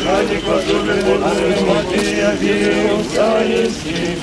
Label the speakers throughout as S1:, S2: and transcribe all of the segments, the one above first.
S1: Начальник возлюбленный, Матвей, Авеев, Царевский,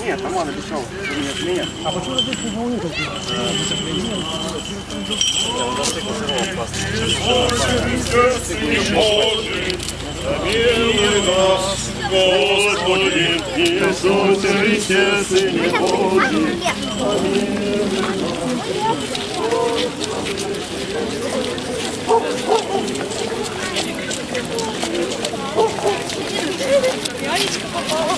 S2: Нет, там он обещал, что меня отменят. А почему здесь не волнует?
S1: Помилуй нас, Господи, Иисусе Христе, Сыне Божий.
S3: Янечка попала.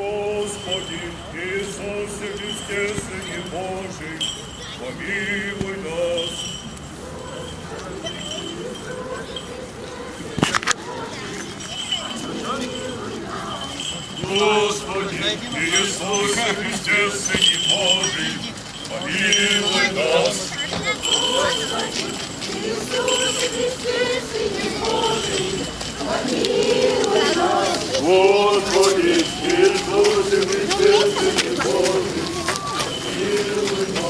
S1: Господи, Иисусе Христе, Сыне Божий, помилуй нас. Господи, Иисусе Христе, Сыне Божий, помилуй нас.
S4: Господи, Иисусе Христе, Сыне Божий, помилуй нас.
S1: Господи, Иисусе Христе, Сыне Божий, помилуй нас.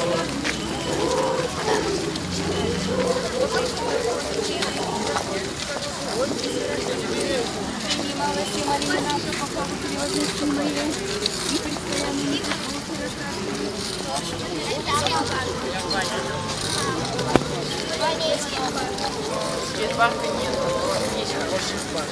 S3: Бабка нет, есть хороший спад.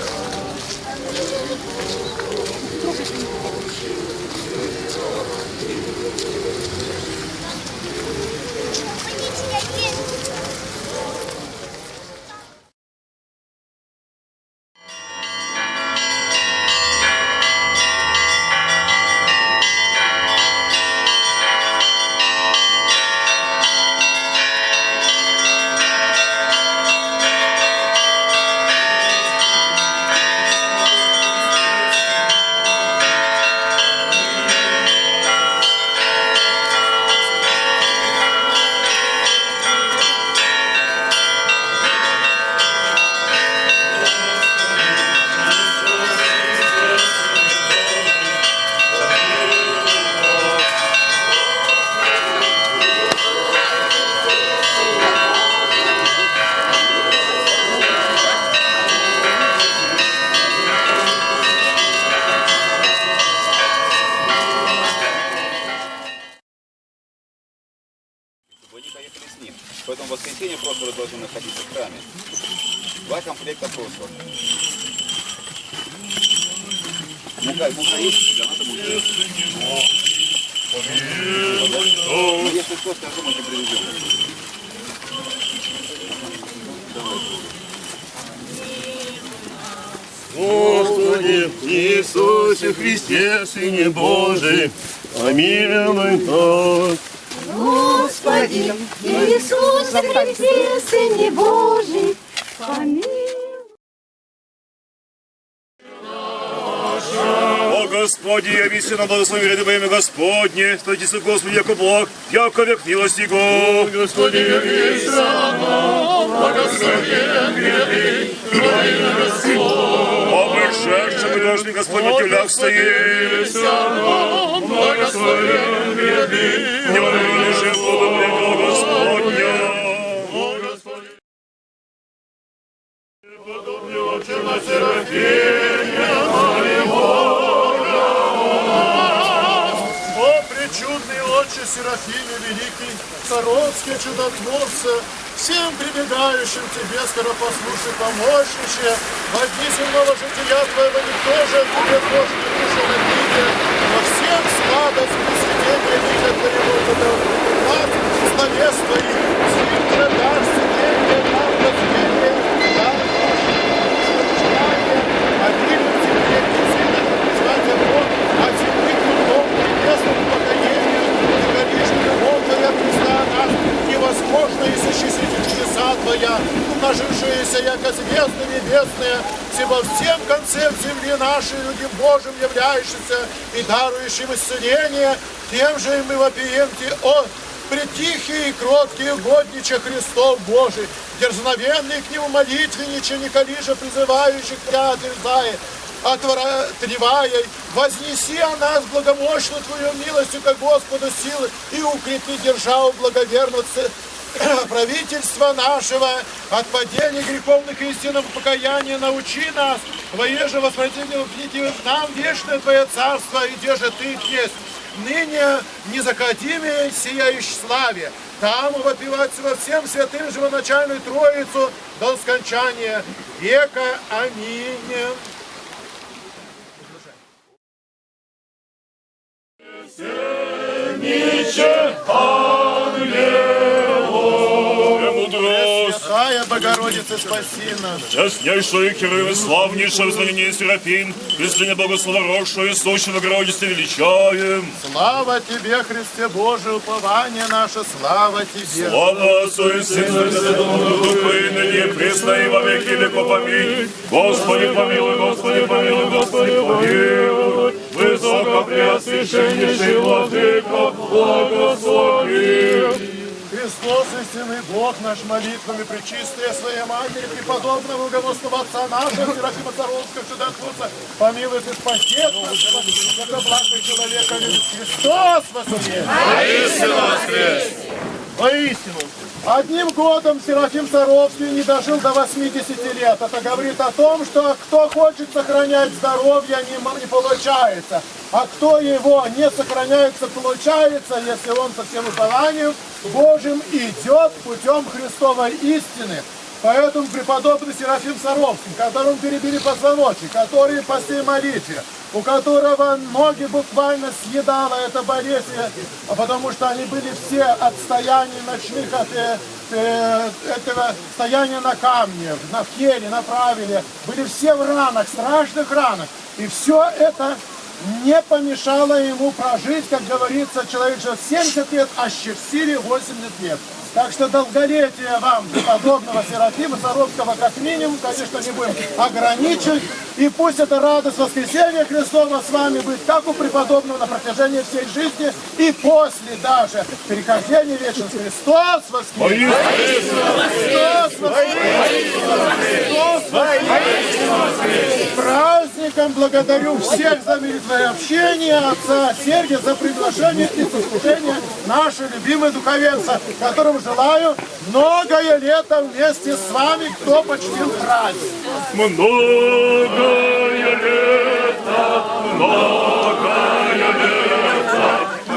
S2: Они поехали с ним. Поэтому в воскресенье просто вы должны находиться в храме. 2 комплекта просто. Мука есть, да, надо мука. Если что, скажу, мы тебе привезем.
S1: Господи, Иисусе Христе, Сыне Божий, помилуй нас.
S4: Господи, Иисусе Христе, Сыне Божий, помилуй.
S1: О Господи, явися нам благослови ряды во имя Господне, стойте Господи, яко благ, яко век милости Го. Господи, явися нам, благословен ряды во имя Господне. О пришедшем и должны Господь в тюлях стоит. Благословен ряды, не воруешь Господу прямого Господня. О Господи, подобный отче на Серафиме моего. О, пречудный отче
S5: Серафиме Великий, Саровский чудотворца, всем прибегающим Тебе, скоропослушай, помощниче, во дни земного жития Твоего никто же от Тебе тоже не пришел на книге, но всем сладость и свидетельные видят Твоего нас, словес Твоих, сил же дар, сиденье, нам возмение, дар, обилие Тебе, сильно призвание Бог, а Тебе трудом небесным покоением, и горишь любовь Твоя Христа нас, невозможно исчислить чудеса Твоя, умножившиеся, яко звезды небесные, все во всем конце земли нашей, людям Божьим являющимся и дарующим исцеление, тем же и мы вопием Тебе, о, притихие и кроткие угоднича Христов Божий, дерзновенные к Нему молитвенниче, николи же призывающих Тебя отрезает, отворотривая, вознеси о нас благомощную Твою милостью, как Господу силы, и укрепи державу благоверного правительства нашего, от падения греховных истинного покаяния научи нас, воеже воспротивлению книги нам вечное Твое царство, и где же Ты есть, ныне незакатимее сияющей славе, там вопивать во всем святым живоначальную Троицу до скончания века. Аминь. Пресвятая Богородица, спаси нас.
S1: Честнейшую Кирилл и славнейшее знамение Серафим, если не Богословорожшую и сущую Богородице величаем.
S5: Слава Тебе, Христе Божий, упование наше, слава Тебе.
S1: Слава Отцу и Сыну и Святому Духу, и ныне, присно и во веки веков. Аминь. Господи помилуй, Господи помилуй, Господи помилуй. Высокопреосвященнейший Владыка, благослови.
S5: Христос, истинный Бог наш, молитвами пречистая Своей Матери, преподобного благовостного Отца нашего, Серафима Саровского, чудотворца, помилуй Ты, спаси нас, это благо человека любит. Христос воскрес!
S1: Воистину воскрес!
S5: Воистину! Одним годом Серафим Саровский не дожил до 80 лет. Это говорит о том, что кто хочет сохранять здоровье, не получается. А кто его не сохраняется, получается, если он со всем упованием Божьим идет путем Христовой истины. Поэтому преподобный Серафим Саровский, которому перебили позвоночник, который по всей молитве, у которого ноги буквально съедала эта болезнь, потому что они были все от стояний ночных, от этого стояния на камне, на келе, на правиле, были все в ранах, страшных ранах. И все это не помешало ему прожить, как говорится, человек живет 70 лет, а счастливее 80 лет. Так что долголетие вам, подобного Серафима Саровского, как минимум, конечно, не будем ограничивать. И пусть эта радость воскресения Христова с вами будет, как у преподобного на протяжении всей жизни и после даже перехождения вечности. Христос воскрес! Христос воскрес! Праздником благодарю всех за милостивое общение, отца Сергия за приглашение и сослужение нашей любимой духовенца, которым желаю многое лето вместе с вами, кто почтил праздник.
S1: Многое лето, многое лето, многое лето.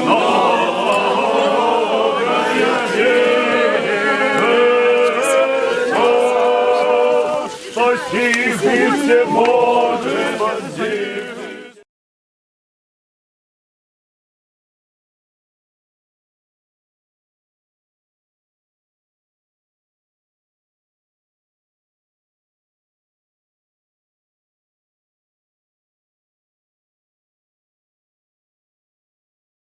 S1: Спасибо, Боже,